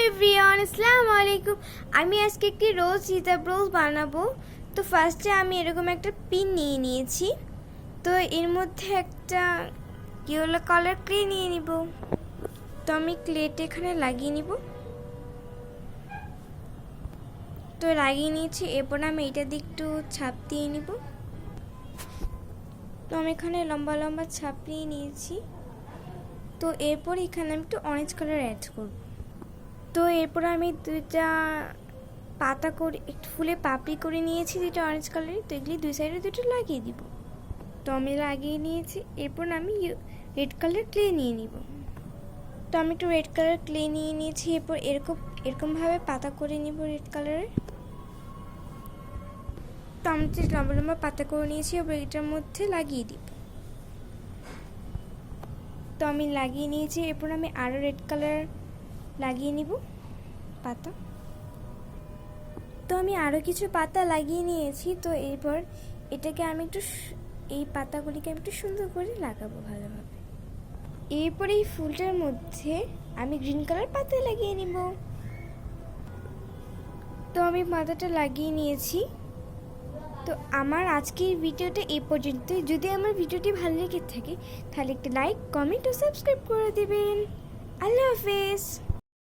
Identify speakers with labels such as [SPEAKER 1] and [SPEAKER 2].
[SPEAKER 1] Everyone, আসসালামু আলাইকুম। আমি আজকে একটি রোজ হিজাব রোজ বানাবো। তো ফার্স্টে আমি এরকম একটা পিন নিয়ে নিয়েছি। তো এর মধ্যে একটা ইয়েলো কালার ক্লে নিয়ে নিব। তো আমি ক্লেটা এখানে লাগিয়ে নিব। তো লাগিয়ে নিয়েছি। এরপর আমি এটা দিয়ে একটু ছাপ দিয়ে নিব। তো আমি এখানে লম্বা লম্বা ছাপ নিয়ে নিয়েছি। তো এরপর এখানে আমি একটু অরেঞ্জ কালার অ্যাড করব। তো এরপর আমি দুইটা পাতা করে একটু ফুলে পাপড়ি করে নিয়েছি, দুইটা অরেঞ্জ কালারের। তো এগুলি দুই সাইডে দুটো লাগিয়ে দিব। তো আমি লাগিয়ে নিয়েছি। এরপর আমি রেড কালার ক্লে নিয়ে নিব। তো আমি একটু রেড কালার ক্লে নিয়ে নিয়েছি। এরপর এরকমভাবে পাতা করে নিব রেড কালারের। তো আমি যে লম্বা লম্বা পাতা করে নিয়েছি, এবার এটার মধ্যে লাগিয়ে দিব। তো আমি লাগিয়ে নিয়েছি। এরপর আমি আরও রেড কালার লাগিয়ে নিব পাতা। তো আমি আরও কিছু পাতা লাগিয়ে নিয়েছি। তো এরপর এটাকে আমি একটু এই পাতাগুলিকে আমি একটু সুন্দর করে লাগাবো ভালোভাবে। এরপর এই ফুলটার মধ্যে আমি গ্রিন কালার পাতা লাগিয়ে নিব। তো আমি পাতাটা লাগিয়ে নিয়েছি। তো আমার আজকের ভিডিওটা এই পর্যন্তই। যদি আমার ভিডিওটি ভালো লেগে থাকে তাহলে একটা লাইক, কমেন্ট ও সাবস্ক্রাইব করে দেবেন। আল্লাহ হাফেজ।